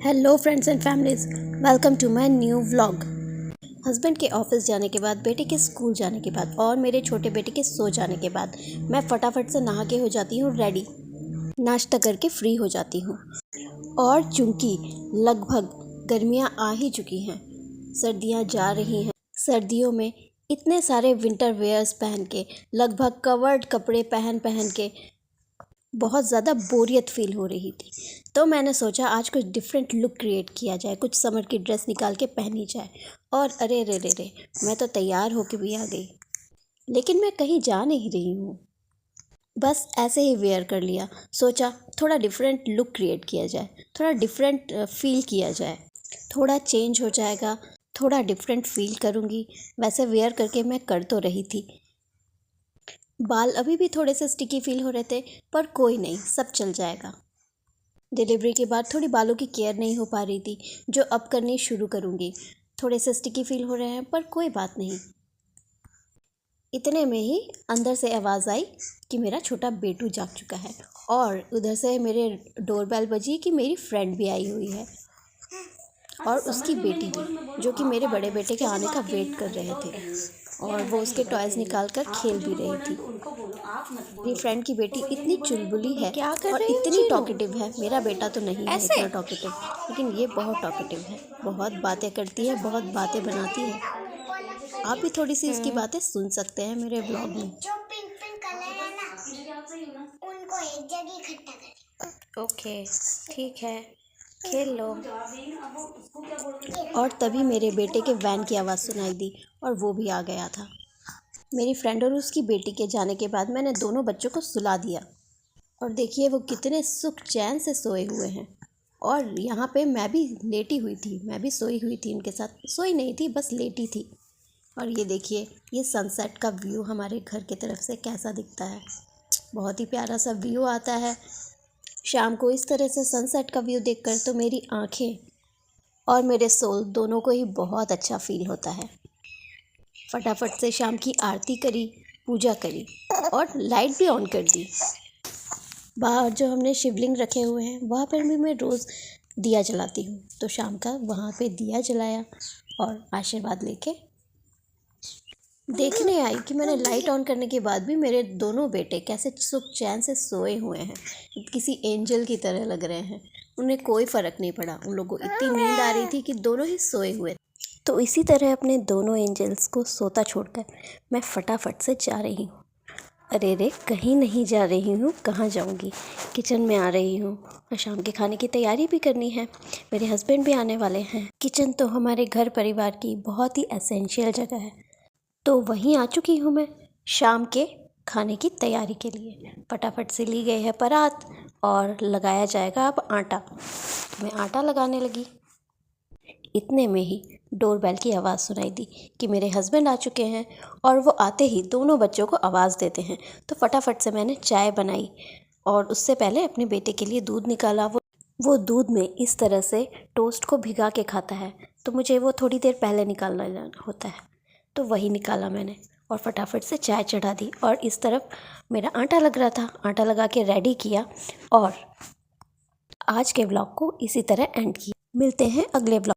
Hello friends and families, welcome to my new vlog. Husband के office जाने के बाद, बेटे के स्कूल जाने के बाद और मेरे छोटे बेटे के सो जाने के बाद मैं फटाफट से नहा के हो जाती हूँ रेडी, नाश्ता करके फ्री हो जाती हूँ। और चूँकि लगभग गर्मियाँ आ ही चुकी हैं, सर्दियाँ जा रही हैं। सर्दियों में इतने सारे विंटर वेयर्स पहन के, लगभग कवर्ड कपड़े पहन के बहुत ज़्यादा बोरियत फील हो रही थी। तो मैंने सोचा आज कुछ डिफरेंट लुक क्रिएट किया जाए, कुछ समर की ड्रेस निकाल के पहनी जाए। और अरे रे रे रे, मैं तो तैयार होके भी आ गई, लेकिन मैं कहीं जा नहीं रही हूँ, बस ऐसे ही वेयर कर लिया। सोचा थोड़ा डिफरेंट लुक क्रिएट किया जाए, थोड़ा डिफरेंट फील किया जाए, थोड़ा चेंज हो जाएगा, थोड़ा डिफरेंट फील करूँगी। वैसे वेयर करके मैं कर तो रही थी, बाल अभी भी थोड़े से स्टिकी फील हो रहे थे, पर कोई नहीं, सब चल जाएगा। डिलीवरी के बाद थोड़ी बालों की केयर नहीं हो पा रही थी, जो अब करनी शुरू करूँगी। थोड़े से स्टिकी फील हो रहे हैं, पर कोई बात नहीं। इतने में ही अंदर से आवाज़ आई कि मेरा छोटा बेटू जाग चुका है, और उधर से मेरे डोरबेल बजी कि मेरी फ्रेंड भी आई हुई है और उसकी बेटी भी, जो कि मेरे बड़े बेटे के आने का वेट कर रहे थे, और वो उसके टॉयज़ निकाल कर खेल भी रही थी। मेरी फ्रेंड की बेटी इतनी चुलबुली है और इतनी टॉकेटिव है। मेरा बेटा तो नहीं है इतना टॉकेटिव, लेकिन ये बहुत टॉकेटिव है, बहुत बातें करती है, बहुत बातें बनाती है। आप भी थोड़ी सी इसकी बातें सुन सकते हैं मेरे ब्लॉग में। जो पिंक पिंक कलर है ना, उनको एक जगह इकट्ठा कर। ओके, ठीक है, खेल लो। और तभी मेरे बेटे के वैन की आवाज़ सुनाई दी और वो भी आ गया था। मेरी फ्रेंड और उसकी बेटी के जाने के बाद मैंने दोनों बच्चों को सुला दिया, और देखिए वो कितने सुख चैन से सोए हुए हैं। और यहाँ पे मैं भी लेटी हुई थी, मैं भी सोई हुई थी उनके साथ। सोई नहीं थी, बस लेटी थी। और ये देखिए, ये सनसेट का व्यू हमारे घर की तरफ से कैसा दिखता है। बहुत ही प्यारा सा व्यू आता है शाम को। इस तरह से सनसेट का व्यू देखकर तो मेरी आँखें और मेरे सोल दोनों को ही बहुत अच्छा फील होता है। फटाफट से शाम की आरती करी, पूजा करी और लाइट भी ऑन कर दी। बाहर जो हमने शिवलिंग रखे हुए हैं, वहाँ पर भी मैं रोज़ दिया जलाती हूँ, तो शाम का वहाँ पे दिया जलाया और आशीर्वाद लेके देखने आई कि मैंने लाइट ऑन करने के बाद भी मेरे दोनों बेटे कैसे सुख चैन से सोए हुए हैं, किसी एंजल की तरह लग रहे हैं। उन्हें कोई फ़र्क नहीं पड़ा, उन लोगों को इतनी नींद आ रही थी कि दोनों ही सोए हुए। तो इसी तरह अपने दोनों एंजल्स को सोता छोड़कर मैं फटाफट से जा रही हूँ। अरे रे, कहीं नहीं जा रही हूँ, कहाँ जाऊँगी, किचन में आ रही हूँ, और शाम के खाने की तैयारी भी करनी है। मेरे हस्बैंड भी आने वाले हैं। किचन तो हमारे घर परिवार की बहुत ही एसेंशियल जगह है, तो वहीं आ चुकी हूँ मैं शाम के खाने की तैयारी के लिए। फटाफट से ली गई है परात और लगाया जाएगा अब आटा। मैं आटा लगाने लगी। इतने में ही डोरबेल की आवाज़ सुनाई दी कि मेरे हस्बैंड आ चुके हैं, और वो आते ही दोनों बच्चों को आवाज़ देते हैं। तो फटाफट से मैंने चाय बनाई, और उससे पहले अपने बेटे के लिए दूध निकाला। वो दूध में इस तरह से टोस्ट को भिगा के खाता है, तो मुझे वो थोड़ी देर पहले निकालना होता है, तो वही निकाला मैंने और फटाफट से चाय चढ़ा दी। और इस तरफ मेरा आटा लग रहा था, आटा लगा के रेडी किया, और आज के व्लॉग को इसी तरह एंड किया। मिलते हैं अगले व्लॉग।